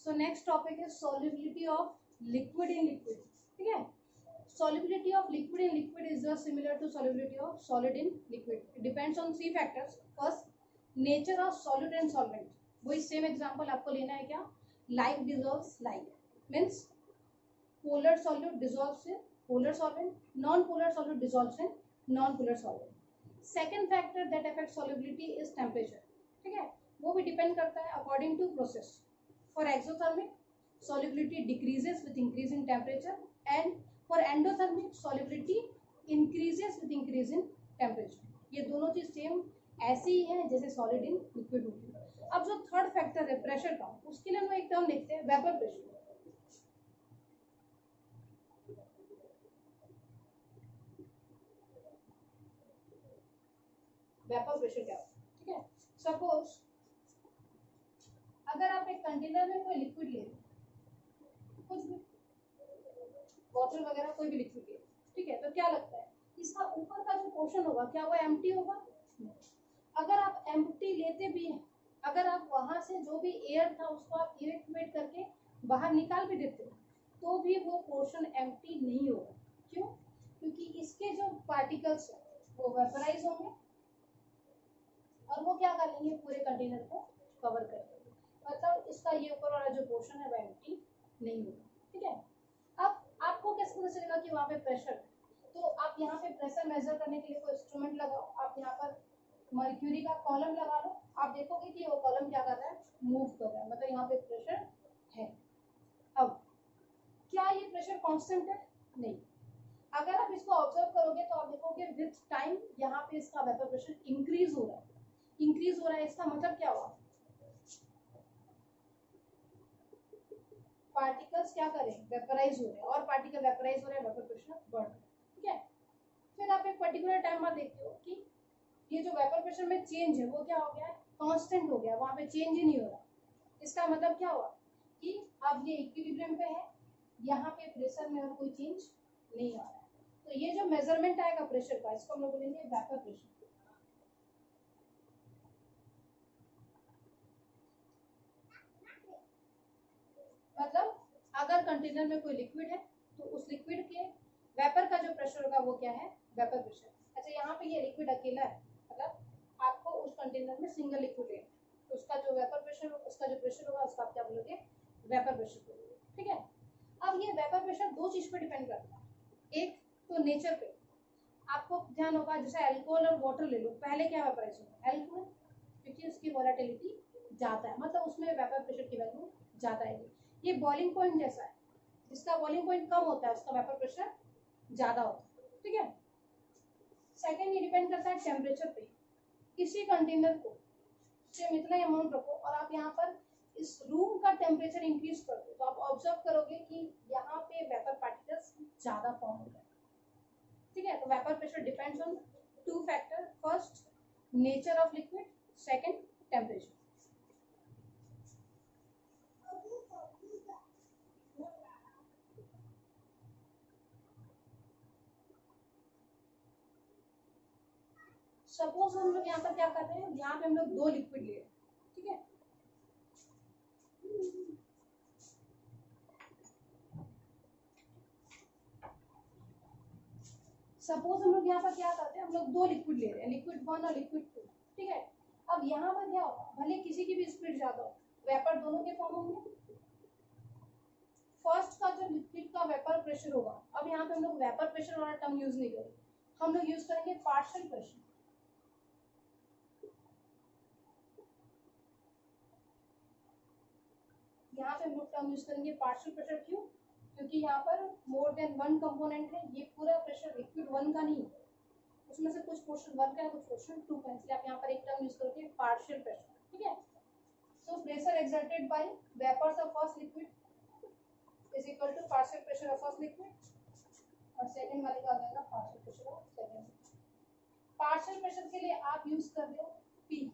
So next topic is solubility of liquid in liquid. ठीक है. Solubility of liquid in liquid is just similar to solubility of solid in liquid. It depends on three factors. First, nature of solute and solvent. वही same example आपको लेना है क्या? Like dissolves like means polar solute dissolves in polar solvent, non-polar solute dissolves in non-polar solvent. Second factor that affects solubility is temperature. ठीक है, वो भी depend करता है according to process. For exothermic, solubility decreases with increase in temperature and for endothermic solubility increases with increase in temperature. ये दोनों चीज same ऐसी ही है जैसे सॉलिड इन लिक्विड होती है. अब जो थर्ड फैक्टर है प्रेशर का, उसके लिए हम एक टर्म लिखते हैं वेपर प्रेशर. वेपर प्रेशर क्या होता है? ठीक है. सपोज अगर आप एक कंटेनर में कोई लिक्विड ले रहे हैं, कुछ भी वाटर वगैरह कोई भी लिक्विड ले, ठीक है, तो क्या लगता है इसका ऊपर का जो पोर्शन होगा क्या वो एम्प्टी होगा? अगर आप एम्प्टी लेते भी हैं, अगर आप वहां से जो भी एयर था उसको आप इवैक्यूएट करके बाहर निकाल भी देते हो तो भी वो पोर्शन एम्प्टी नहीं होगा. क्यों? क्योंकि इसके जो पार्टिकल्स हैं वो वेपराइज होंगे और वो क्या करेंगे, पूरे कंटेनर को कवर करेंगे. मतलब इसका ये ऊपर वाला जो पोर्शन है वो एम्प्टी नहीं होगा. ठीक है. अब आपको कैसे पता चलेगा कि वहाँ पे प्रेशर है? तो आप यहाँ पे प्रेशर मेजर करने के लिए कोई इंस्ट्रूमेंट लगाओ. आप यहाँ पर मर्क्यूरी का कॉलम लगा लो, आप देखोगे कि वो कॉलम क्या कर रहा है, मूव कर रहा है, मतलब यहाँ पे प्रेशर है. अब क्या ये प्रेशर कांस्टेंट है? नहीं. अगर आप इसको ऑब्जर्व करोगे तो आप देखोगे विथ टाइम यहाँ पे इसका वेपर प्रेशर इंक्रीज हो रहा है. इंक्रीज हो रहा है इसका मतलब क्या हुआ, पार्टिकल्स क्या करें, वेपराइज हो रहे हैं, और पार्टिकल वेपराइज हो रहे हैं, वेपर प्रेशर बढ़ रहा है. ठीक है. फिर आप एक पर्टिकुलर टाइम बाद देखते हो कि ये जो वेपर प्रेशर में चेंज है वो क्या हो गया है, कांस्टेंट हो गया, वहां पे चेंज ही नहीं हो रहा. इसका मतलब क्या हुआ कि अब ये इक्विलिब्रियम पे है, यहाँ पे प्रेशर में और कोई चेंज नहीं आ रहा है. तो ये जो मेजरमेंट आएगा प्रेशर का, इसको हम लोग बोलेंगे वेपर प्रेशर. मतलब अगर कंटेनर में कोई लिक्विड है तो उस लिक्विड के वेपर का जो प्रेशर होगा वो क्या है, वेपर प्रेशर. अच्छा, यहाँ पे ये लिक्विड अकेला है, मतलब आपको उस कंटेनर में सिंगल लिक्विड है तो उसका जो वेपर प्रेशर, उसका जो प्रेशर होगा उसका आप क्या बोलोगे, वेपर प्रेशर बोलोगे. ठीक है. अब ये वेपर प्रेशर दो चीज पे डिपेंड करता है. एक तो नेचर पे, आपको ध्यान होगा जैसे अल्कोहल और वाटर ले लो, पहले क्या वेपराइज होगा, अल्कोहल, क्योंकि उसकी वोलेटिलिटी ज्यादा है, मतलब उसमें वेपर प्रेशर की वैल्यू ज्यादा आएगी. ये बॉइलिंग पॉइंट जैसा है, जिसका बॉइलिंग पॉइंट कम होता है उसका वेपर प्रेशर ज्यादा होता है. ठीक है. सेकंड, ये डिपेंड करता है टेम्परेचर पे. किसी कंटेनर को सेम इतना अमाउंट रखो और आप यहाँ पर इस रूम का टेम्परेचर इंक्रीज कर दो तो आप ऑब्जर्व करोगे कि यहाँ पे वेपर पार्टिकल्स ज्यादा फॉर्म हो गए. ठीक है. तो vapour pressure depends on two factor. First, nature of liquid. Second, temperature. Suppose हम लोग यहाँ पर क्या कर रहे हैं, यहाँ पे हम लोग दो लिक्विड ले रहे हैं. ठीक है. सपोज हम लोग यहाँ पर क्या करते हैं, हम लोग दो लिक्विड ले रहे हैं, लिक्विड 1 और लिक्विड 2. ठीक है. अब यहाँ पर क्या होगा, भले किसी की भी स्पीड ज्यादा हो, वेपर दोनों के फॉर्म होंगे. फर्स्ट का जो लिक्विड का वेपर प्रेशर होगा, अब यहाँ पे हम लोग वेपर प्रेशर वाला टर्म यूज नहीं करेंगे, हम लोग यूज करेंगे पार्शियल प्रेशर. यहाँ पे हम लोग टर्म यूज करेंगे पार्शियल प्रेशर. क्यों? क्योंकि यहाँ पर मोर देन वन कंपोनेंट है, ये पूरा प्रेशर लिक्विड 1 का नहीं है, उसमें से कुछ पोर्शन 1 का है, कुछ पोर्शन 2 का है, इसलिए आप यहाँ पर एक टर्म यूज करोगे पार्शियल प्रेशर. ठीक है. So pressure exerted by vapours of first liquid is equal to partial pressure of first liquid, और सेकंड वाले का आ जाएगा partial pressure of second. Partial pressure के लिए आप यूज कर रहे हो पी.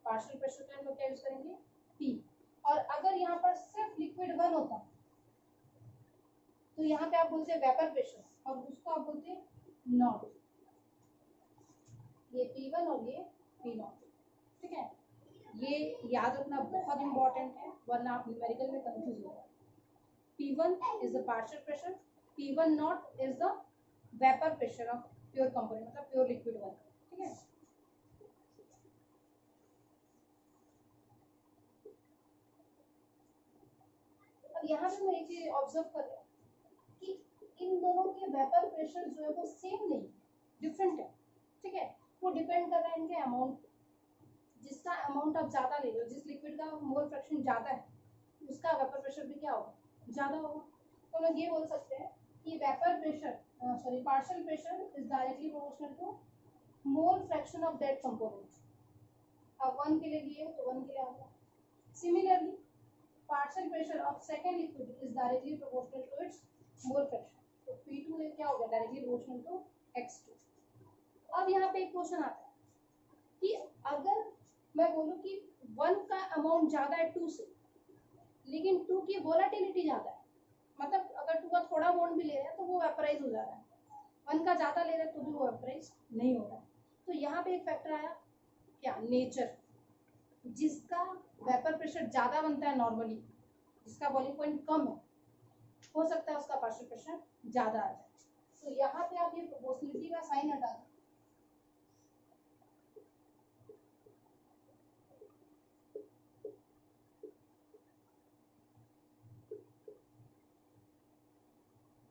पार्शियल प्रेशर के लिए हम लोग क्या यूज करेंगे, पी. और अगर यहाँ पर सिर्फ लिक्विड 1 होता तो यहाँ पे आप बोलते हैं वेपर प्रेशर और उसको आप बोलते हैं नॉट. ये P1 और ये P0. ठीक है. ये याद रखना बहुत इंपॉर्टेंट है, वरना आप न्यूमेरिकल में कंफ्यूज हो जाए। P1 is the partial pressure, P1 naught is the vapor pressure of pure component, मतलब pure liquid one, ठीक है। अब यहाँ पे मैं एक चीज ऑब्जर्व कर रहा हूँ कि इन दोनों के वेपर प्रेशर जो है वो सेम नहीं, डिफरेंट है, ठीक है। वो डिपेंड कर रहा है इनके अमाउंट, जिसका अमाउंट आप ज्यादा ले रहे हो, जिस लिक्विड का मोल फ्रैक्शन ज्यादा है उसका वेपर प्रेशर भी क्या होगा, ज्यादा होगा। तो लोग ये बोल सकते हैं कि vapour pressure sorry partial pressure is directly proportional to mole fraction of that component. अब 1 के लिए लिए तो 1 के लिए आएगा। Similarly partial pressure of second liquid is directly proportional to its mole fraction. तो P2 में क्या होगा, डायरेक्टली प्रोपोर्शनल टू X2। अब यहाँ पे एक क्वेश्चन आता है कि अगर मैं बोलूँ कि 1 का अमाउंट ज्यादा है 2 से, लेकिन 2 की वोलेटिलिटी ज्यादा है, मतलब अगर 2 का थोड़ा अमाउंट भी ले रहे हैं तो वो वेपराइज हो जा रहा है, 1 का ज्यादा ले रहे हैं तो भी वो वेपराइज नहीं हो रहा है। तो यहाँ पे एक फैक्टर आया क्या, नेचर। जिसका वेपर प्रेशर ज्यादा बनता है नॉर्मली, जिसका बॉइलिंग पॉइंट कम है, हो सकता है उसका पार्शियल प्रेशर ज्यादा आ जाए। तो यहाँ पे आप ये प्रोपोर्शनलिटी का साइन हटा दें,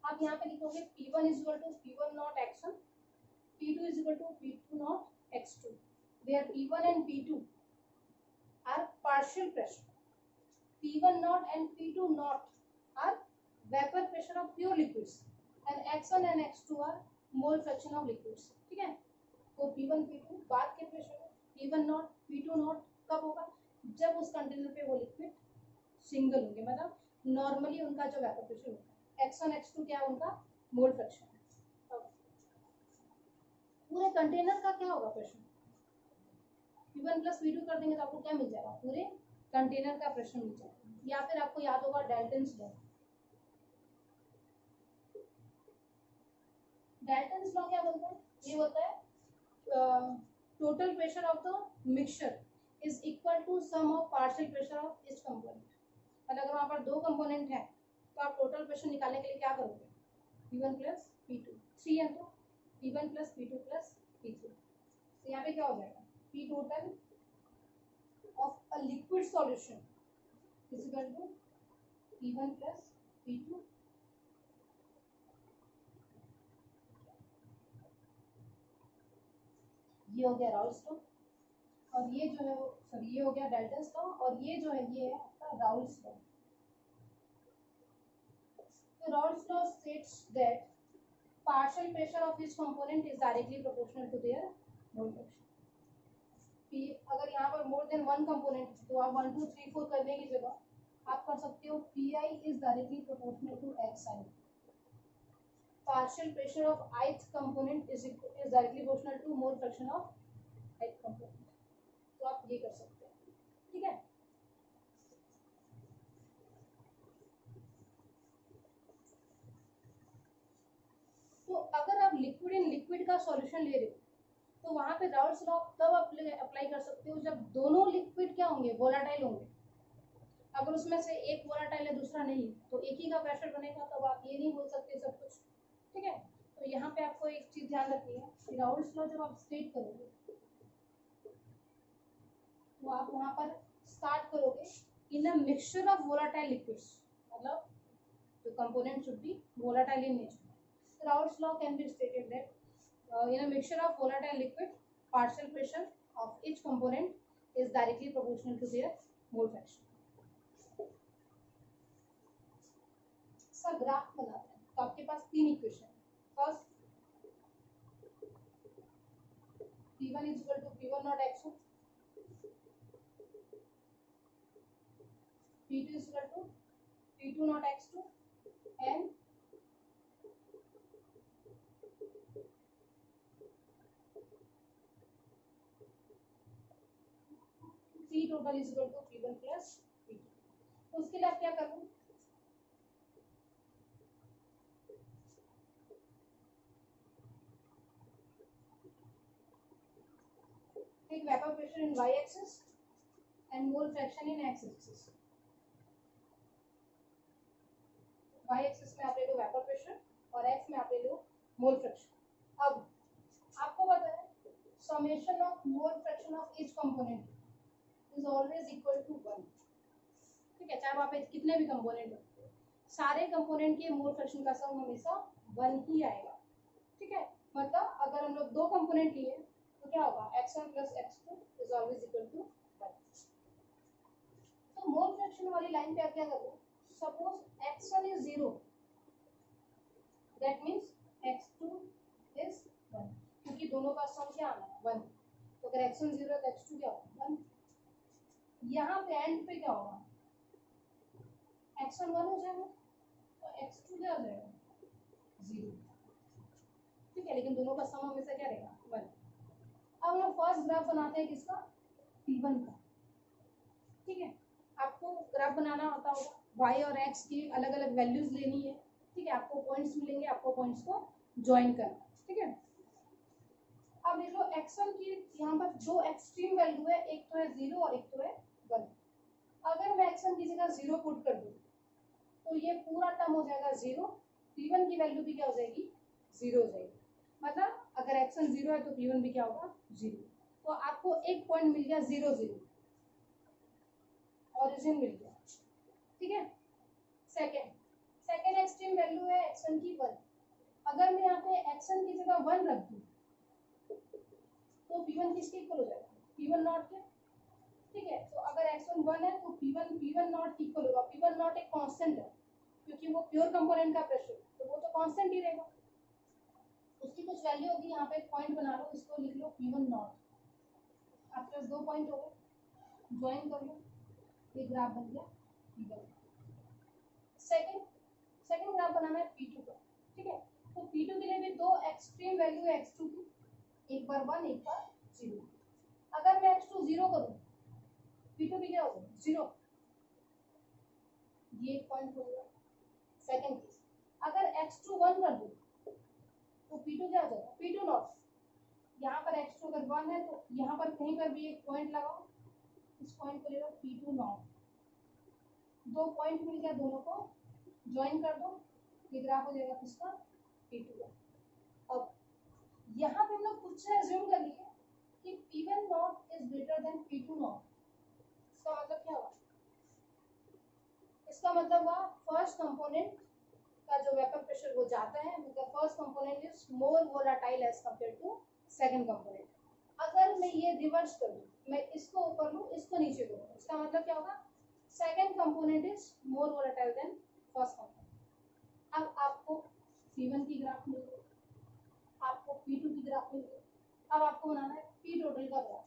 आप यहाँ पे लिखोगे P1 is equal to P1 naught X1, P2 is equal to P2 naught X2, where P1 and P2 are partial pressure, P1 naught and P2 naught are vapor pressure of pure liquids, and X1 and X2 are mole fraction of liquids, ठीक है। तो P1 P2 बाद के pressure है, P1 naught P2 naught कब होगा, जब उस कंटेनर पे वो लिक्विड सिंगल होंगे, मतलब नॉर्मली उनका जो वेपर प्रेशर होता है। X1 X2 क्या है, उनका मोल फ्रैक्शन है। पूरे कंटेनर का क्या होगा प्रेशर, P1 प्लस P2 कर देंगे तो आपको क्या मिल जाएगा, पूरे कंटेनर का प्रेशर मिल जाएगा। या फिर आपको याद होगा डाल्टन्स लॉ, डाल्टन्स लॉ क्या बोलता है, ये बोलता है total pressure of the mixture is equal to sum of partial pressure of each component. मतलब अगर वहाँ पर 2 कंपोनेंट है तो आप टोटल प्रेशर निकालने के लिए क्या करोगे, P1 प्लस P2, 3 है तो P1 plus P2 plus P3। तो यहाँ पे क्या हो जाएगा, P total of a liquid solution is equal to P1 plus P2 ये हो गया राउल्स लॉ, और ये जो है वो सॉरी ये हो गया डाल्टन्स लॉ, और ये जो है ये है आपका राउल्स लॉ। तो Raoult's law states that partial pressure of each component is directly proportional to their mole fraction। अगर यहाँ पर मोर देन 1 कंपोनेंट तो आप 1 2 3 4 करने की जगह आप कर सकते हो Pi is directly proportional to Xi। Partial pressure of ith component is directly proportional to mole fraction of ith component। तो आप ये कर सकते हैं, ठीक है। तो अगर आप लिक्विड इन लिक्विड का सॉल्यूशन ले रहे हो तो वहां पे राउल्स लॉ तब अप्लाई कर सकते हो जब दोनों लिक्विड क्या होंगे, वोलाटाइल होंगे। अगर उसमें से एक वोलाटाइल है दूसरा नहीं, तो एक ही का प्रेशर बनेगा, तब आप ये नहीं बोल सकते सब कुछ, ठीक है। तो यहाँ पे आपको एक चीज ध्यान रखनी है कि राउल्स लॉ जब आप स्टेट करोगे तो आप वहां पर स्टार्ट करोगे in a mixture of volatile liquids, मतलब the component should be volatile in nature। Raoult's law can be stated that in a mixture of volatile liquid, partial pressure of each component is directly proportional to their mole fraction। इसका graph बनाते हैं। तो आपके पास 3 equation, first P1 is equal to P1 not X1, P2 is equal to P2 not X2, and P total is equal to P1 plus P2। तो उसके लिए आप क्या करोगे, take vapor pressure in y axis and mole fraction in x axis. Y axis में आप ले लो वेपर प्रेशर और एक्स में आप ले लो मोल फ्रैक्शन। अब आपको पता है summation of mole fraction of each component is always equal to 1। ठीक है, चाहे वहाँ पे कितने भी कंपोनेंट हो, सारे कंपोनेंट के मोल फ्रैक्शन का सम हमेशा 1 ही आएगा। ठीक है, मतलब अगर हम लोग दो कंपोनेंट लिए तो क्या होगा, x1 plus x2 is always equal to 1। तो मोल फ्रैक्शन वाली लाइन पे आप क्या करोगे, suppose x1 is 0, that means x2 is 1, क्योंकि दोनों का सम क्या आना है 1। तो अगर x1 0 है तो x2 क्या होगा 1। यहाँ पे एंड पे क्या होगा, x1 1 हो जाएगा तो x2 क्या हो जाएगा 0। ठीक है, लेकिन दोनों का सम हमेशा क्या रहेगा 1। अब हम लोग फर्स्ट ग्राफ बनाते हैं किसका, P1 का। ठीक है, आपको ग्राफ बनाना आता होगा, y और x की अलग अलग वैल्यूज लेनी है। ठीक है, आपको पॉइंट्स मिलेंगे, आपको पॉइंट्स को ज्वाइन करना। ठीक है, अब देख लो x1 की यहाँ पर दो एक्सट्रीम वैल्यू है, एक तो है 0 और एक तो है 1। अगर मैं x1 की जगह 0 पुट कर दूँ तो ये पूरा टर्म हो जाएगा 0, P1 की वैल्यू भी क्या हो जाएगी 0 हो जाएगी। मतलब अगर x1 0 है तो P1 भी क्या होगा 0। तो आपको एक पॉइंट मिल गया 0 0, ओरिजिन मिल गया। ठीक है, सेकेंड एक्सट्रीम वैल्यू है x1 की 1। अगर मैं यहाँ पे x1 की जगह 1 रख दूँ तो P1 किसके इक्वल हो जाएगा, P1 नॉट के। ठीक है, तो अगर x1 1 है तो P1 नॉट इक्वल होगा। P1 नॉट एक कांस्टेंट है, क्योंकि वो प्योर कंपोनेंट का प्रेशर, तो वो तो कांस्टेंट ही रहेगा। उसकी कुछ वैल्यू होगी, यहाँ पे एक पॉइंट बना लो, इसको लिख लो P1 नॉट। आपके पास दो पॉइंट हो गए, ज्वाइन कर लो, ये ग्राफ बन गया P1। सेकंड ग्राफ बनाना है P2 का। ठीक है, तो P2 के लिए भी दो एक्सट्रीम वैल्यू है x2 की, एक बार 1 एक बार 0। अगर मैं x2 0 करूं P2 भी क्या होगा 0, ये एक पॉइंट हो गया। सेकंड केस, अगर x2 1 कर दूं तो P2 क्या हो जाएगा P2 नॉट। यहाँ पर x2 अगर 1 है तो यहाँ पर कहीं पर भी एक पॉइंट लगाओ, इस पॉइंट को ले लो P2 नॉट। दो पॉइंट मिल गया, दोनों को ज्वाइन कर दो, ये ग्राफ हो जाएगा किसका P2 का। अब यहाँ पे हम लोग कुछ से अज्यूम कर लिए कि P1 not is greater than P2 not. इसका मतलब क्या हुआ, इसका मतलब हुआ फर्स्ट कंपोनेंट का जो वेपर प्रेशर वो जाता है, मतलब first component is more volatile as compare to second component. अगर मैं ये रिवर्स कर दूं, मैं इसको ऊपर लूं इसको नीचे करूं, इसका मतलब क्या होगा, second component is more volatile than first component. अब आपको P1 की ग्राफ मिल गई, आपको P2 की ग्राफ मिल गई। अब आपको बनाना है P टोटल का ग्राफ,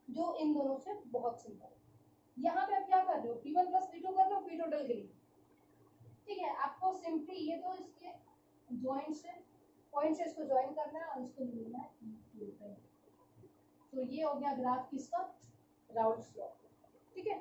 जो इन दोनों से बहुत सिंपल है। यहाँ पे आप क्या कर रहे हो, P1 प्लस P2 कर लो P टोटल के लिए। ठीक है, आपको सिंपली ये तो इसके ज्वाइंट से पॉइंट से इसको ज्वाइन करना है और इसको लिखना है P टोटल। तो ये हो गया ग्राफ किसका, राउल्स लॉ। ठीक है,